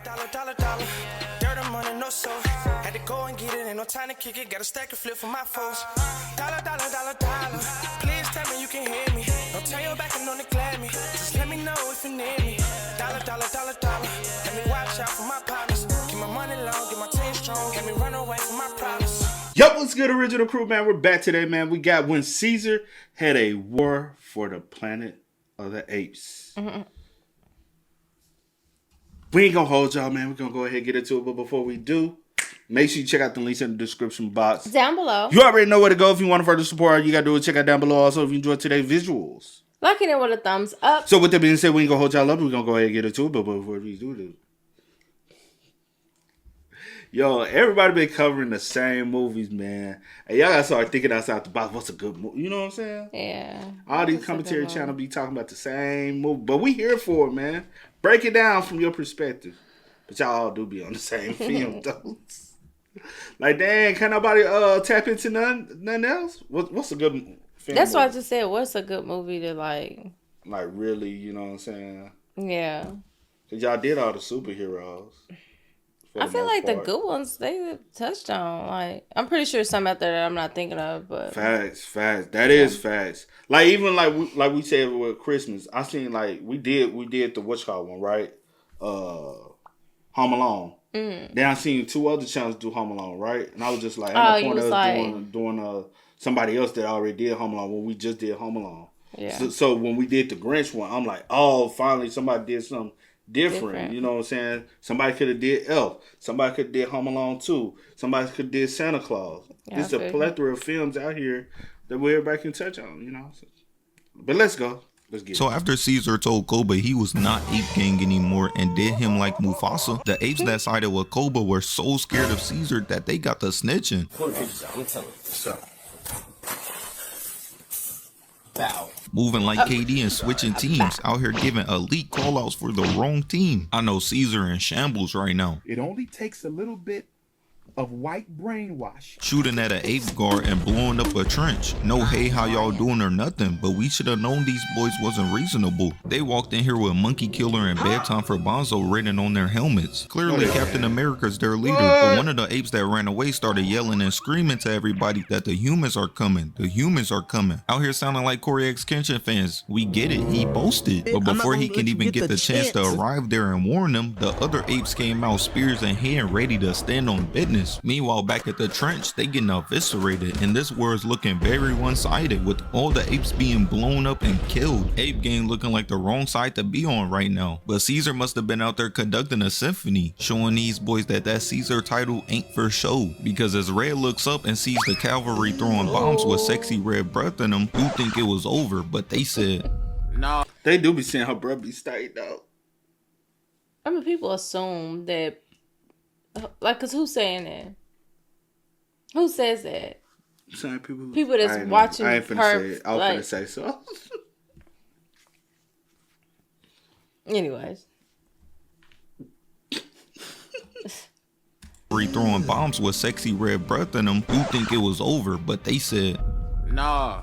Dollar. Dirt and money, no soul. Had to go and get it, ain't no time to kick it. Got a stack of flip for my foes. Dollar. Please tell me you can hear me. Don't turn your back and don't neglect me. Just let me know if you need me. Dollar. Let me watch out for my partners. Keep my money long, get my team strong. Let me run away from my problems. Yup, what's good, original crew, man? We're back today, man. We got when Caesar had a war for the planet of the apes. Mm-hmm. We ain't gonna hold y'all, man. We're gonna go ahead and get into it. But before we do, make sure you check out the links in the description box. Down below. You already know where to go if you want to further support. All you gotta do is check out down below. Also, if you enjoyed today's visuals. Like it with a thumbs up. So with that being said, we ain't gonna hold y'all up. We're gonna go ahead and get into it. But before we do this. Yo, everybody been covering the same movies, man. And y'all gotta start thinking outside the box. What's a good movie? You know what I'm saying? Yeah. All these commentary channels be talking about the same movie. But we here for it, man. Break it down from your perspective. But y'all all do be on the same film, though. Like, dang, can't nobody tap into nothing else? What's a good film? That's why I just said, what's a good movie to like? Like, really, you know what I'm saying? Yeah. Because y'all did all the superheroes. I feel like the good ones they touched on. Like, I'm pretty sure some out there that I'm not thinking of, but facts. That is facts. Like even like we said with Christmas, I seen like we did the whatchamacallit one, right? Home Alone. Mm. Then I seen two other channels do Home Alone, right? And I was just like, at no point of us doing somebody else that already did Home Alone when we just did Home Alone. Yeah. So when we did the Grinch one, I'm like, oh, finally somebody did something different. You know what I'm saying? Somebody could have did Elf. Somebody could have did Home Alone 2. Somebody could have did Santa Claus. Yeah, there's a plethora of films out here that everybody can touch on, you know? But let's go. Let's get it. So after Caesar told Koba he was not Ape Gang anymore and did him like Mufasa, the apes that sided with Koba were so scared of Caesar that they got the snitching. I'm telling you. So. Bow. Moving like KD and switching teams, out here giving elite callouts for the wrong team. I know Caesar in shambles right now. It only takes a little bit of white brainwash. Shooting at an ape guard and blowing up a trench. No hey how y'all doing or nothing, but we should have known these boys wasn't reasonable. They walked in here with Monkey Killer and Bedtime for Bonzo written on their helmets. Clearly Captain America's their leader, but one of the apes that ran away started yelling and screaming to everybody that the humans are coming. The humans are coming. Out here sounding like Corey X Kenshin fans. We get it, he boasted. But before he can even get the chance to arrive there and warn them, the other apes came out spears in hand ready to stand on business. Meanwhile, back at the trench, they getting eviscerated, and this war is looking very one-sided, with all the apes being blown up and killed. Ape Gang looking like the wrong side to be on right now. But Caesar must have been out there conducting a symphony, showing these boys that Caesar title ain't for show. Because as Red looks up and sees the cavalry throwing bombs with sexy red breath in them, you think it was over, but they said, no. They do be seeing her breath be stayed though. I mean, people assume that. Like, cause who's saying that? Who says that? Saying people that's watching. I ain't finna say it. I was finna say so. Anyways. throwing bombs with sexy red breath in them, you think it was over, but they said, nah.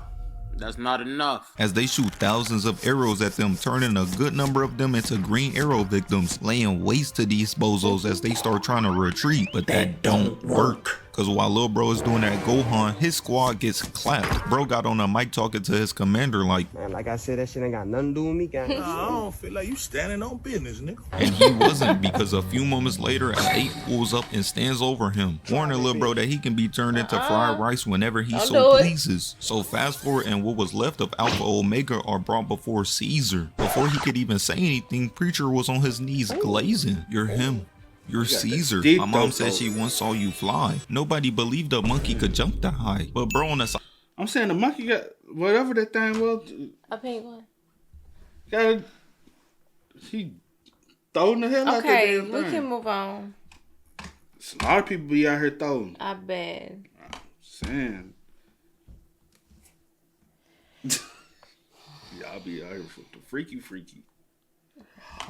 That's not enough. As they shoot thousands of arrows at them, turning a good number of them into green arrow victims, laying waste to these bozos as they start trying to retreat. But that don't work. Cause while Lil Bro is doing that Gohan, his squad gets clapped. Bro got on a mic talking to his commander like, man, like I said, that shit ain't got nothing to do with me, guys. I don't feel like you standing on business, nigga. And he wasn't, because a few moments later, an ape pulls up and stands over him, warning Lil Bro that he can be turned into fried rice whenever he so pleases. So fast forward, and what was left of Alpha Omega are brought before Caesar. Before he could even say anything, Preacher was on his knees glazing. You're him. You're Caesar. My mom said she once saw you fly. Nobody believed a monkey could jump that high. But bro on the side, I'm saying the monkey got whatever that thing was. A penguin. He throwing the hell out that damn thing. Okay, we can move on. A lot of people be out here throwing. I bet. I'm saying. Y'all be out here with the freaky.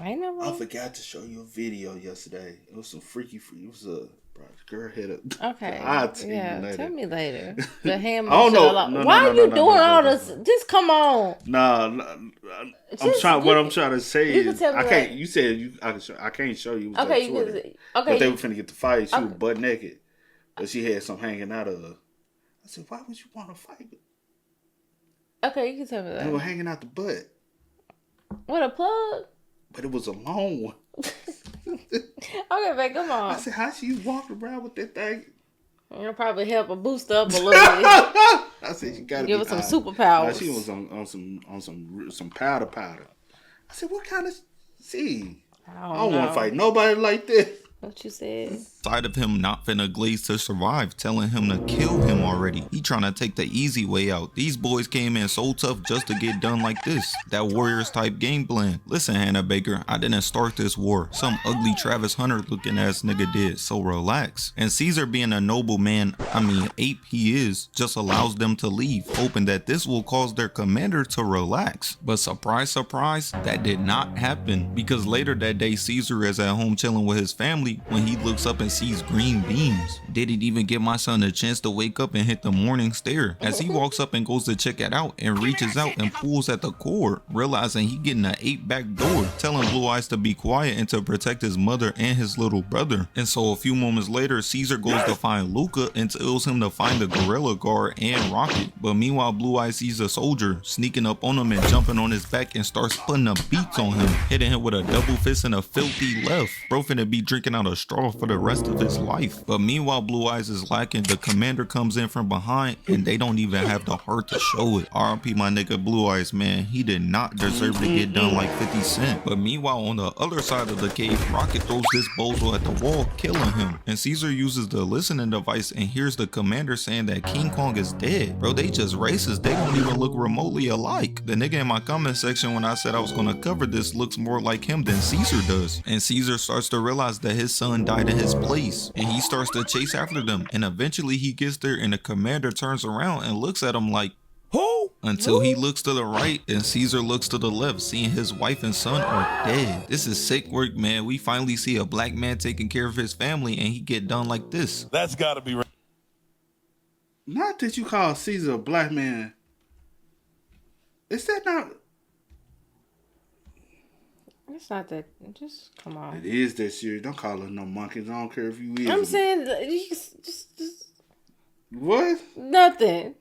I know. I forgot to show you a video yesterday. It was some freaky. It was Bro, the girl hit it. Okay. I'll tell you Yeah, later. tell me later. The ham. I don't know. Why are you doing all this? Just come on. Nah, Just- what I'm trying to say you can is tell me I can't. like- You said I can't show you. It was Okay, on you Twitter. can. But Okay. they were finna get the fight. She was butt naked, but she had some hanging out of her. I said, why would you want to fight? Okay, you can tell me They were that. hanging out the butt, What a plug. but it was a long one. Okay, babe, come I on. said, how she walk around with that thing? It'll probably help her boost up a little bit. I said, you gotta Give be her some high. superpowers. Nah, she was on some powder. I said, what kind of see? I don't want to fight nobody like this. What you said? Side of him not finna glaze to survive, telling him to kill him already. He trying to take the easy way out. These boys came in so tough just to get done like this. That Warriors type game plan. Listen, Hannah Baker, I didn't start this war. Some ugly Travis Hunter looking ass nigga did, so relax. And Caesar, being a noble man, ape he is, just allows them to leave, hoping that this will cause their commander to relax. But surprise, surprise, that did not happen, because later that day Caesar is at home chilling with his family when he looks up and sees green beams. Didn't even give my son a chance to wake up and hit the morning stare. As he walks up and goes to check it out and reaches out and pulls at the cord, realizing he getting an ape back door, telling Blue Eyes to be quiet and to protect his mother and his little brother. And so a few moments later, Caesar goes to find Luca and tells him to find the gorilla guard and Rocket. But meanwhile, Blue Eyes sees a soldier sneaking up on him and jumping on his back and starts putting up beats on him, hitting him with a double fist and a filthy left. Bro finna be drinking out a straw for the rest of his life. But meanwhile, Blue Eyes is lacking. The commander comes in from behind and they don't even have the heart to show it. RIP my nigga Blue Eyes, man. He did not deserve to get done like 50 Cent. But meanwhile, on the other side of the cave, Rocket throws this bozo at the wall, killing him. And Caesar uses the listening device and hears the commander saying that King Kong is dead. Bro, they just racist. They don't even look remotely alike. The nigga in my comment section when I said I was gonna cover this looks more like him than Caesar does. And Caesar starts to realize that his son died in his place, and he starts to chase after them, and eventually he gets there and the commander turns around and looks at him like, who? Until he looks to the right and Caesar looks to the left, seeing his wife and son are dead. This is sick work, man. We finally see a black man taking care of his family and he get done like this. That's gotta be right. Not that you call Caesar a black man. Is that not? It's not that. Just come on. It is that serious. Don't call us no monkeys. I don't care if you is. I'm saying just What? nothing.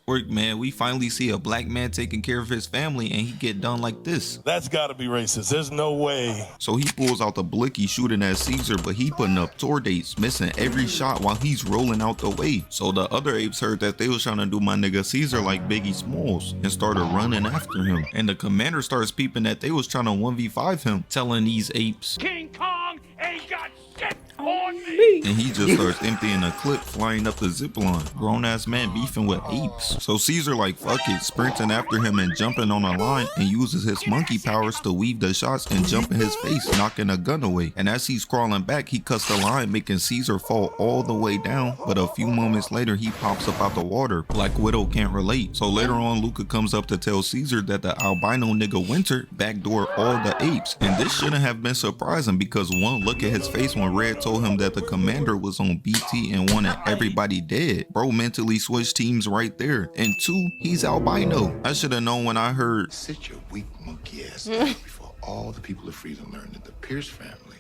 Work, man. We finally see a black man taking care of his family and he get done like this. That's gotta be racist. There's no way. So he pulls out the blicky shooting at Caesar, but he putting up tour dates, missing every shot while he's rolling out the way. So the other apes heard that they was trying to do my nigga Caesar like Biggie Smalls and started running after him. And the commander starts peeping that they was trying to 1v5 him, telling these apes, King Kong ain't got shit on me. and he just starts emptying a clip flying up the zip line. Grown ass man beefing with apes. So Caesar like fuck it, sprinting after him and jumping on a line and uses his monkey powers to weave the shots and jump in his face, knocking a gun away. And as he's crawling back, he cuts the line, making Caesar fall all the way down. But a few moments later, he pops up out the water. Black Widow can't relate. So later on, Luca comes up to tell Caesar that the albino nigga Winter backdoored all the apes. And this shouldn't have been surprising because one, look at his face when Red told him that the commander was on BT and wanted everybody dead. Bro mentally switched teams right there. And two, he's albino. I should have known when I heard. Sit your weak monkey ass down before all the people of Freedom learn that the Pierce family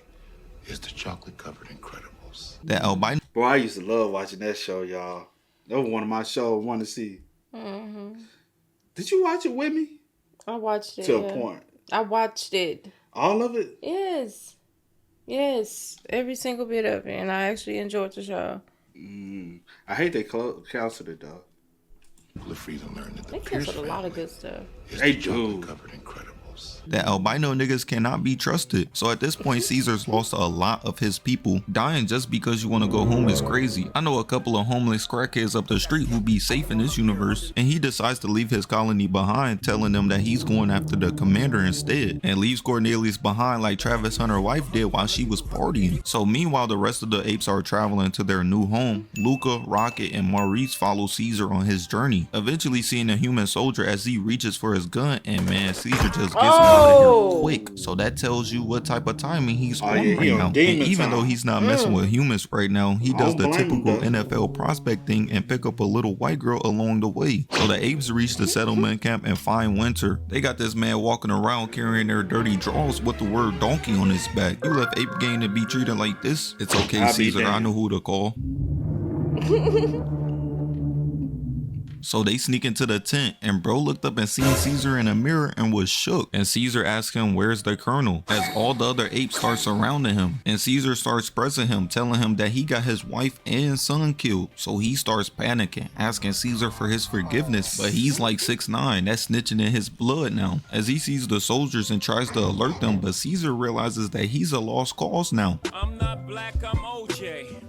is the chocolate-covered Incredibles. That albino. Bro, I used to love watching that show, y'all. That was one of my shows I wanted to see. Mm-hmm. Did you watch it with me? I watched it. To a point. I watched it. All of it? Yes. Every single bit of it. And I actually enjoyed the show. I hate they canceled it, though. People of Freedom learn that the They Pierce canceled a lot of family good stuff. is They the do. chocolate-covered Incredibles. That albino niggas cannot be trusted. So at this point, Caesar's lost a lot of his people. Dying just because you want to go home is crazy. I know a couple of homeless crackheads up the street who be safe in this universe. And he decides to leave his colony behind, telling them that he's going after the commander instead. And leaves Cornelius behind like Travis Hunter's wife did while she was partying. So meanwhile, the rest of the apes are traveling to their new home. Luca, Rocket, and Maurice follow Caesar on his journey, eventually seeing a human soldier as he reaches for his gun, and man, Caesar just gets him out of here quick. So that tells you what type of timing he's on yeah, right he on now. And demon even though time. he's not messing with humans right now, he does don't the blame him, typical though. NFL prospect thing and pick up a little white girl along the way. So the apes reach the settlement camp and find Winter. They got this man walking around carrying their dirty drawers with the word donkey on his back. You left Ape Gang to be treated like this? It's okay, I'll be Caesar. I damned. know who to call. So they sneak into the tent, and bro looked up and seen Caesar in a mirror and was shook. And Caesar asked him, where's the colonel? As all the other apes start surrounding him. And Caesar starts pressing him, telling him that he got his wife and son killed. So he starts panicking, asking Caesar for his forgiveness. But he's like 6'9", that's snitching in his blood now. As he sees the soldiers and tries to alert them, but Caesar realizes that he's a lost cause now. I'm not black, I'm OJ.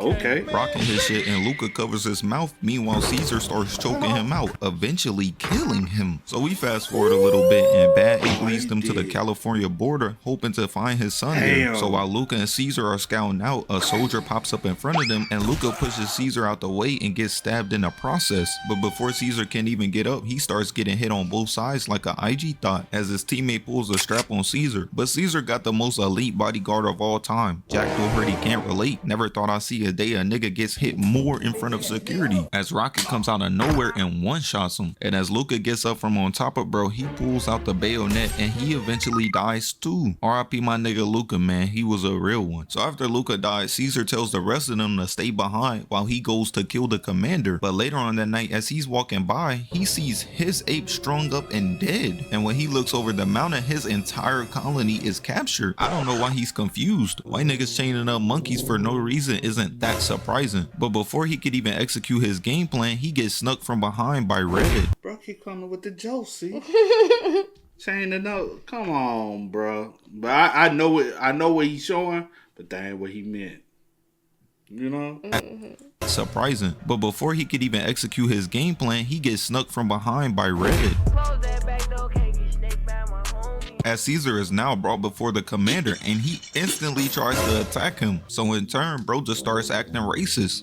Okay. Rocking his shit, and Luca covers his mouth. Meanwhile, Caesar starts choking him out, eventually killing him. So we fast forward a little bit, and Bad Ape leads them to the California border, hoping to find his son there. So while Luca and Caesar are scouting out, a soldier pops up in front of them, and Luca pushes Caesar out the way and gets stabbed in the process. But before Caesar can even get up, he starts getting hit on both sides like a IG thought, as his teammate pulls the strap on Caesar. But Caesar got the most elite bodyguard of all time. Jack Doherty can't relate. Never thought I'd see a day a nigga gets hit more in front of security, as Rocket comes out of nowhere and one-shots him. And as Luca gets up from on top of bro, he pulls out the bayonet and he eventually dies too. RIP my nigga Luca, man, he was a real one. So after Luca died, Caesar tells the rest of them to stay behind while he goes to kill the commander. But later on that night, as he's walking by, he sees his ape strung up and dead. And when he looks over the mountain, his entire colony is captured. I don't know why he's confused. White niggas chaining up monkeys for no reason isn't that surprising. But before he could even execute his game plan, he gets snuck from behind by Red. Bro, keep coming with the jokes, see? Chain the note. Come on, bro. But I know what he's showing, but that ain't what he meant. You know? Surprising. But before he could even execute his game plan, he gets snuck from behind by Red. As Caesar is now brought before the commander, and he instantly tries to attack him. So in turn, bro just starts acting racist.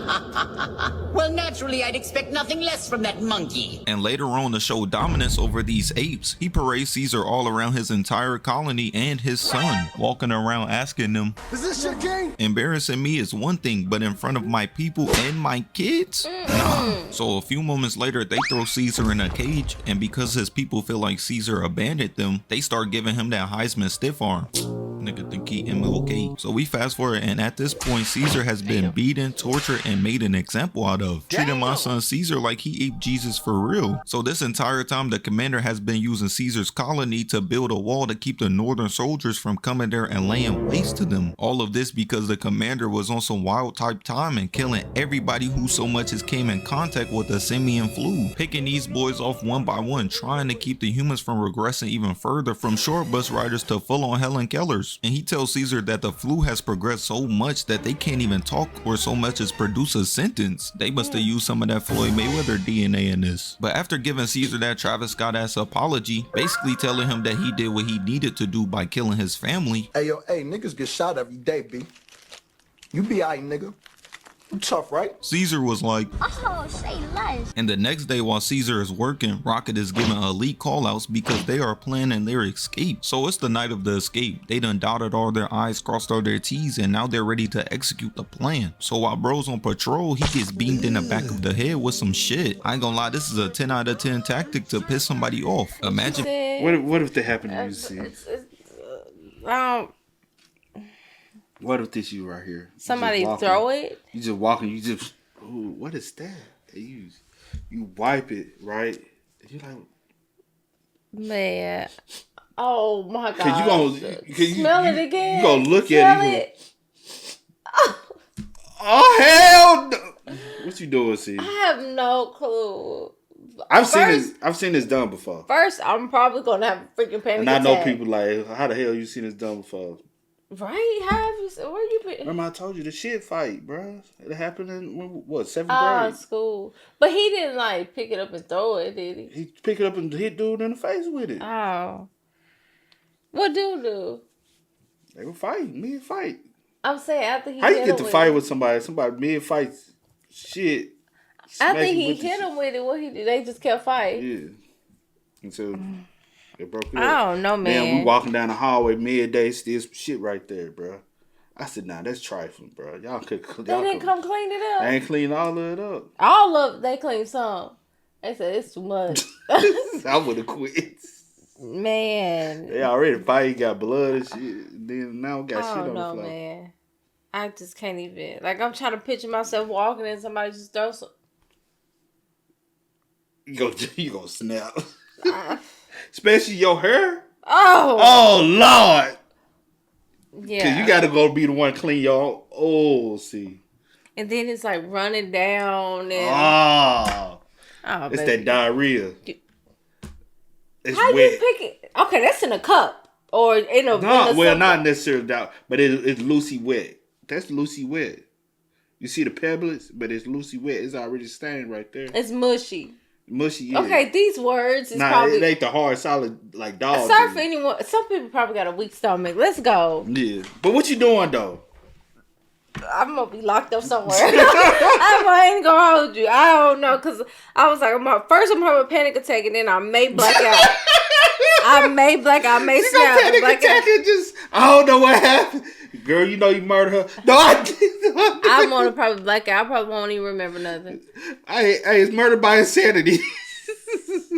Well, naturally, I'd expect nothing less from that monkey. And later on, to show dominance over these apes, he parades Caesar all around his entire colony and his son, walking around asking them, "Is this your game?" Embarrassing me is one thing, but in front of my people and my kids? Nah. So a few moments later, they throw Caesar in a cage, and because his people feel like Caesar abandoned them, they start giving him that Heisman stiff arm. Nigga think he MLK. So we fast forward, and at this point, Caesar has been beaten, tortured, and made an example out of, treating my son Caesar like he ate Jesus for real. So this entire time, the commander has been using Caesar's colony to build a wall to keep the northern soldiers from coming there and laying waste to them. All of this because the commander was on some wild type time and killing everybody who so much as came in contact with the simian flu, picking these boys off one by one, trying to keep the humans from regressing even further from short bus riders to full-on Helen Kellers. And he tells Caesar that the flu has progressed so much that they can't even talk or so much as produce a sentence. They must have used some of that Floyd Mayweather DNA in this. But after giving Caesar that Travis Scott-ass apology, basically telling him that he did what he needed to do by killing his family. Hey, yo, hey, niggas get shot every day, B. You be aight, nigga. You tough, right? Caesar was like, oh, say less. And the next day while Caesar is working, Rocket is giving elite callouts because they are planning their escape. So it's the night of the escape. They done dotted all their I's, crossed all their T's, and now they're ready to execute the plan. So while bro's on patrol, he gets beamed in the back of the head with some shit. I ain't gonna lie, this is a 10 out of 10 tactic to piss somebody off. Imagine. What if that happened to you, see? What if this you right here? Somebody throw it? You just walking, you just, ooh, what is that? You wipe it, right? You like, man, oh my god! Cause smell it again. You gonna look smell at it. Oh hell no! What you doing, see? I have no clue. I've seen this done before. First, I'm probably gonna have a freaking panic and attack. I know people like, how the hell you seen this done before? Right? How have you? Where you been? Remember I told you the shit fight, bro. It happened in what 7th grade? School. But he didn't like pick it up and throw it, did he? He picked it up and hit dude in the face with it. Oh, what dude do? They were fighting, mid fight. I'm saying after he. How you get to fight with somebody mid fight? Shit. I think he hit him with it. What he did? They just kept fighting. Yeah. Until It broke it I up. don't know, man. Then we walking down the hallway midday, still some shit right there, bro. I said, nah, that's trifling, bro. Y'all could. They didn't come clean it up. I ain't clean all of it up. All of they cleaned some. They said it's too much. I would have quit. Man. They already fight, got blood and shit. Then now got shit on the floor. Man. I just can't even. Like, I'm trying to picture myself walking and somebody just throws some. You gonna snap. Especially your hair. Oh Lord. Yeah. Cause you gotta go be the one to clean your see. And then it's like running down and it's that diarrhea. It's how wet. you pick it? Okay, that's in a cup or in a not necessarily that, but it's loosey wet. That's loosey wet. You see the pebbles, but it's loosey wet. It's already stained right there. It's mushy. Mushy, yeah. Okay, these words is probably... it ain't the hard, solid, like dog. Sorry for anyone. Some people probably got a weak stomach. Let's go. Yeah. But what you doing, though? I'm going to be locked up somewhere. I ain't going to hold you. I don't know, because I was like, first I'm having a panic attack, and then I may black out. I may snap. Panic attack and just, I don't know what happened. Girl, you know you murdered her. No, I didn't. I'm gonna probably black out. I probably won't even remember nothing. Hey, it's murder by insanity.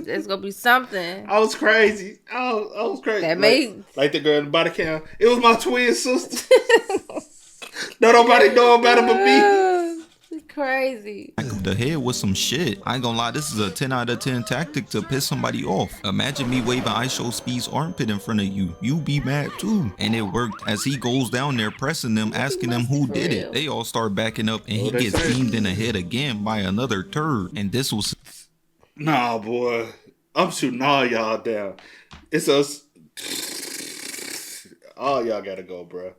There's gonna be something. I was crazy. I was crazy. That made like the girl in the body cam. It was my twin sister. No, nobody know about it but me. Crazy. Back of the head with some shit. I ain't gonna lie, this is a 10 out of 10 tactic to piss somebody off. Imagine me waving ISO Speed's armpit in front of you. You be mad too. And it worked as he goes down there pressing them, asking them who did it. They all start backing up and he gets beamed in the head again by another turd. And this was... Nah, boy. I'm shooting all y'all down. It's us. All y'all gotta go, bro.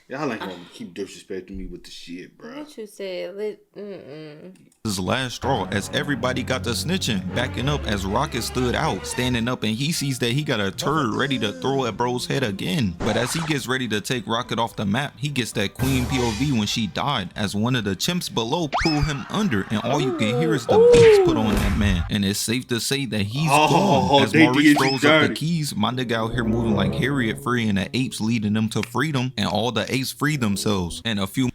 Y'all ain't gonna keep disrespecting me with the shit, bro. What you said? This last straw as everybody got to snitching, backing up as Rocket stood out, standing up, and he sees that he got a turd ready to throw at bro's head again. But as he gets ready to take Rocket off the map, he gets that queen POV when she died as one of the chimps below pull him under, and all you can hear is the beats put on that man. And it's safe to say that he's gone. As Maurice throws up the keys, my nigga out here moving like Harriet freeing the apes, leading them to freedom, and all the apes free themselves. And a few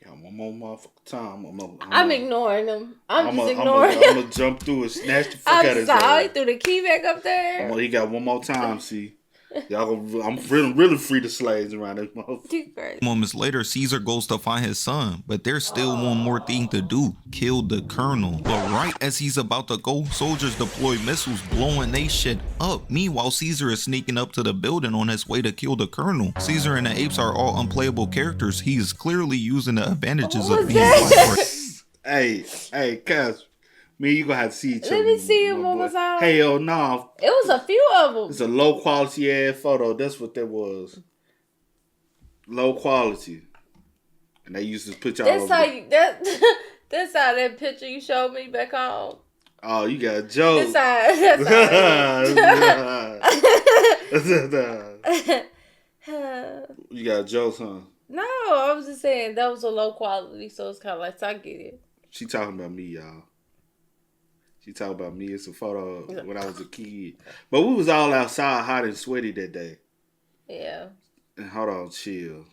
one more motherfucking time. I'm ignoring them. I'm just ignoring him. I'm gonna jump through and snatch the fuck out of his head. I threw the key back up there. He got one more time, see. I'm really free the slaves around this motherfucker. Moments later, Caesar goes to find his son, but there's still one more thing to do: kill the colonel. But right as he's about to go, soldiers deploy missiles, blowing they shit up. Meanwhile, Caesar is sneaking up to the building on his way to kill the colonel. Caesar and the apes are all unplayable characters. He is clearly using the advantages of being black. Hey, cuz. Me, you gonna have to see each other. Let me see him one more time. Hell no. It was a few of them. It's a low quality ass photo. That's what that was. Low quality. And they used to put y'all that's over. That's how that picture you showed me back home. Oh, you got a joke. That's You got jokes, huh? No, I was just saying that was a low quality, so it's kind of like, so I get it. She talking about me, y'all. She talking about me. It's a photo of when I was a kid. But we was all outside hot and sweaty that day. Yeah. And hold on, chill.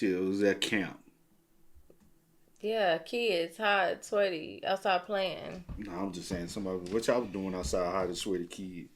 It was at camp. Yeah, kids, hot, sweaty, outside playing. No, I'm just saying what y'all was doing outside hot and sweaty kid.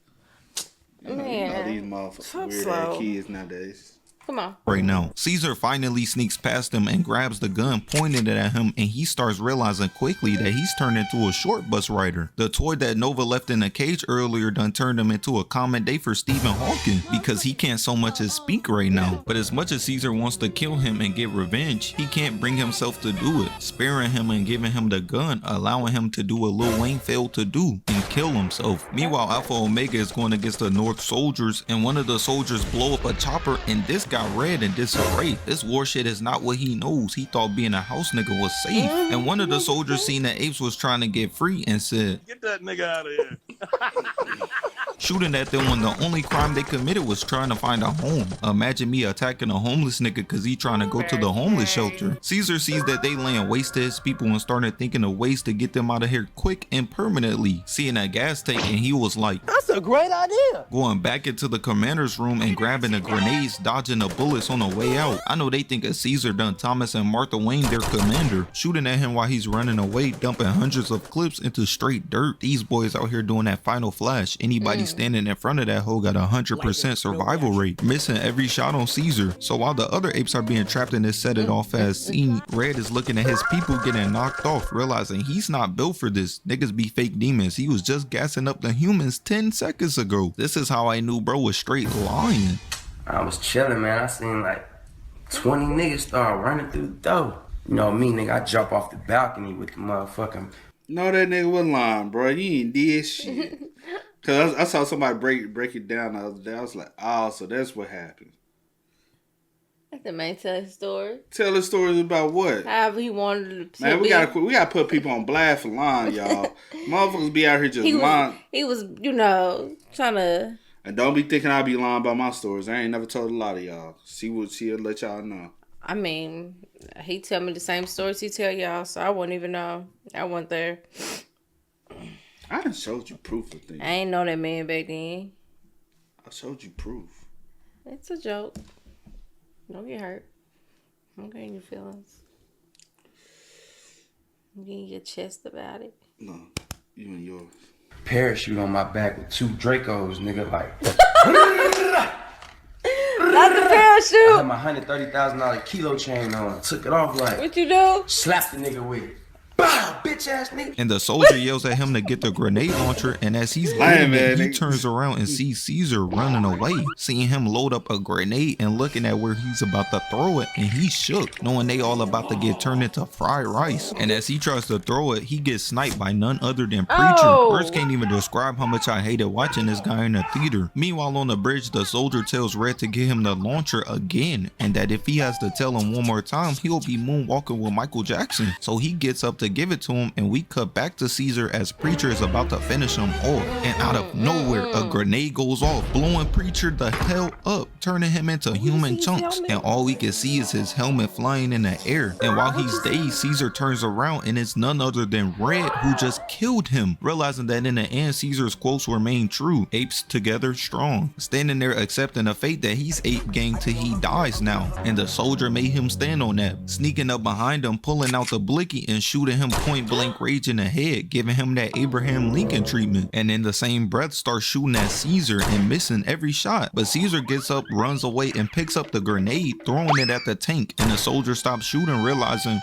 Man. These motherfuckers weird ass kids nowadays. Come on. Right now, Caesar finally sneaks past him and grabs the gun, pointing it at him, and he starts realizing quickly that he's turned into a short bus rider. The toy that Nova left in a cage earlier done turned him into a common day for Stephen Hawking because he can't so much as speak right now. But as much as Caesar wants to kill him and get revenge, he can't bring himself to do it, sparing him and giving him the gun, allowing him to do what Lil Wayne failed to do and kill himself. Meanwhile, Alpha Omega is going against the North soldiers, and one of the soldiers blow up a chopper, and this got red and disarray. This war shit is not what he knows. He thought being a house nigga was safe. And one of the soldiers seen that apes was trying to get free and said, "Get that nigga out of here." shooting at them when the only crime they committed was trying to find a home. Imagine me attacking a homeless nigga cause he trying to go to the homeless shelter. Caesar sees that they laying waste to his people and started thinking of ways to get them out of here quick and permanently. Seeing a gas tank and he was like, That's a great idea. going back into the commander's room and grabbing the grenades, dodging the bullets on the way out. I know they think of Caesar done Thomas and Martha Wayne their commander, shooting at him while he's running away, dumping hundreds of clips into straight dirt. These boys out here doing that final flash. Anybody standing in front of that hoe got 100% survival rate, missing every shot on Caesar. So while the other apes are being trapped in this set it off as scene, Red is looking at his people getting knocked off, realizing he's not built for this. Niggas be fake demons. He was just gassing up the humans 10 seconds ago. This is how I knew bro was straight lying. I was chilling, man. I seen like 20 niggas start running through the door. You know me, nigga, I jump off the balcony with the motherfucking... No, that nigga wasn't lying, bro. He ain't did shit. Cause I saw somebody break it down the other day. I was like, oh, so that's what happened. Let the man tell his story. Tell his stories about what? However he wanted to. Man, we gotta put people on blast for lying, y'all. Motherfuckers be out here just lying. He was, you know, trying to. And don't be thinking I be lying about my stories. I ain't never told a lot of y'all. She'll let y'all know. I mean, he tell me the same stories he tell y'all, so I wouldn't even know. I wasn't there. I done showed you proof of things. I ain't know that man back then. I showed you proof. It's a joke. Don't get hurt. Don't get in your feelings. Get in your chest about it. No, you and yours. Parachute on my back with 2 Dracos, nigga, like... Not the parachute! I had my $130,000 kilo chain on. Took it off like... What you do? Slapped the nigga with it. Bow, bitch ass nigga. And the soldier yells at him to get the grenade launcher, and as he's getting it, he turns around and sees Caesar running away. Seeing him load up a grenade and looking at where he's about to throw it, and he's shook, knowing they all about to get turned into fried rice. And as he tries to throw it, he gets sniped by none other than Preacher. Words can't even describe how much I hated watching this guy in the theater. Meanwhile, on the bridge, the soldier tells Red to get him the launcher again, and that if he has to tell him one more time, he'll be moonwalking with Michael Jackson. So he gets up to give it to him, and we cut back to Caesar as Preacher is about to finish him off. And out of nowhere, a grenade goes off, blowing Preacher the hell up, turning him into human chunks. And all we can see is his helmet flying in the air. And while he's dazed, Caesar turns around, and it's none other than Red, who just killed him. Realizing that in the end, Caesar's quotes remain true: apes together strong. Standing there accepting the fate that he's ape gang till he dies now. And the soldier made him stand on that, sneaking up behind him, pulling out the blicky and shooting him point blank rage in the head, giving him that Abraham Lincoln treatment. And in the same breath starts shooting at Caesar and missing every shot. But Caesar gets up, runs away, and picks up the grenade, throwing it at the tank. And the soldier stops shooting, realizing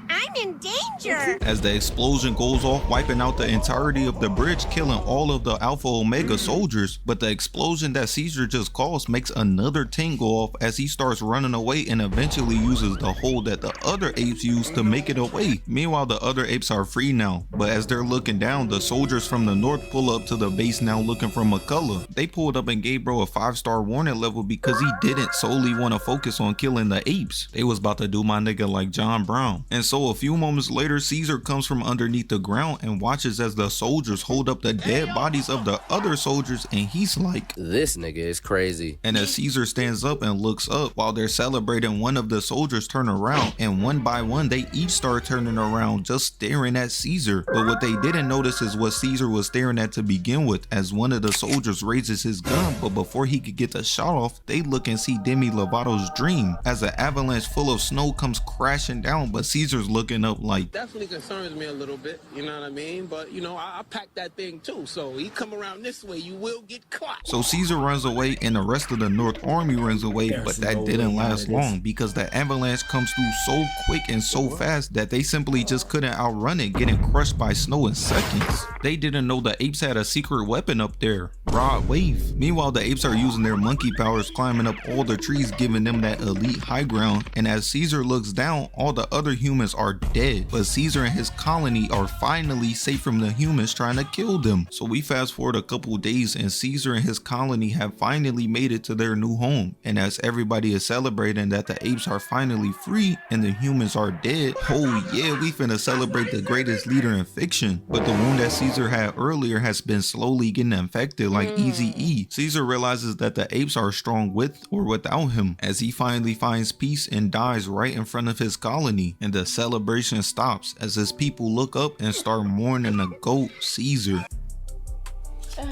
I'm in danger. As the explosion goes off, wiping out the entirety of the bridge, killing all of the Alpha Omega soldiers. But the explosion that Caesar just caused makes another tank go off as he starts running away and eventually uses the hole that the other apes used to make it away. Meanwhile, the other apes are free now, but as they're looking down, the soldiers from the north pull up to the base now looking for McCullough. They pulled up and gave bro a 5-star warning level because he didn't solely want to focus on killing the apes. They was about to do my nigga like John Brown. And so a few moments later, Caesar comes from underneath the ground and watches as the soldiers hold up the dead bodies of the other soldiers, and he's like, this nigga is crazy. And as Caesar stands up and looks up while they're celebrating, one of the soldiers turn around, and one by one they each start turning around just staring at Caesar. But what they didn't notice is what Caesar was staring at to begin with, as one of the soldiers raises his gun, but before he could get the shot off, they look and see Demi Lovato's dream as an avalanche full of snow comes crashing down, but Caesar's looking up like, definitely concerns me a little bit, you know what I mean? But you know, I packed that thing too, so he come around this way, you will get caught. So Caesar runs away and the rest of the North Army runs away, but that didn't last long because the avalanche comes through so quick and so fast that they simply just couldn't outrun it, getting crushed by snow in seconds. They didn't know the apes had a secret weapon up there, Rod Wave. Meanwhile, the apes are using their monkey powers, climbing up all the trees, giving them that elite high ground, and as Caesar looks down, all the other humans are dead, but Caesar and his colony are finally safe from the humans trying to kill them. So we fast forward a couple days and Caesar and his colony have finally made it to their new home. And as everybody is celebrating that the apes are finally free and the humans are dead, oh yeah, we finna celebrate the greatest leader in fiction. But the wound that Caesar had earlier has been slowly getting infected like Eazy-E. Caesar realizes that the apes are strong with or without him as he finally finds peace and dies right in front of his colony. And the celebration stops as his people look up and start mourning the GOAT, Caesar.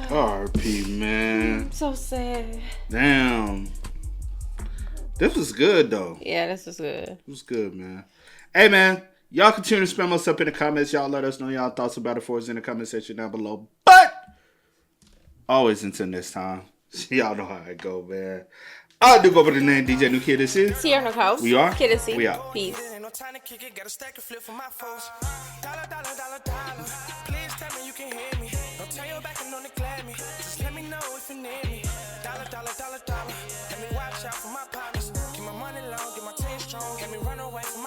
R.P. man. So sad. Damn. This was good though. Yeah, this was good. It was good, man. Hey man, y'all continue to spam us up in the comments. Y'all let us know y'all thoughts about it for us in the comment section down below. But always until next time. Y'all know how it go, man. I do go by the name DJ New Kid. This is Sierra Nicole. We are Kid and C. We out. Peace. Time to kick it, got a stack of flip for my foes. Dollar, dollar, dollar, dollar. Please tell me you can hear me. Don't turn your back and don't neglect me. Just let me know if you need me. Dollar, dollar, dollar, dollar. Let me watch out for my partners. Keep my money long, get my team strong. Let me run away from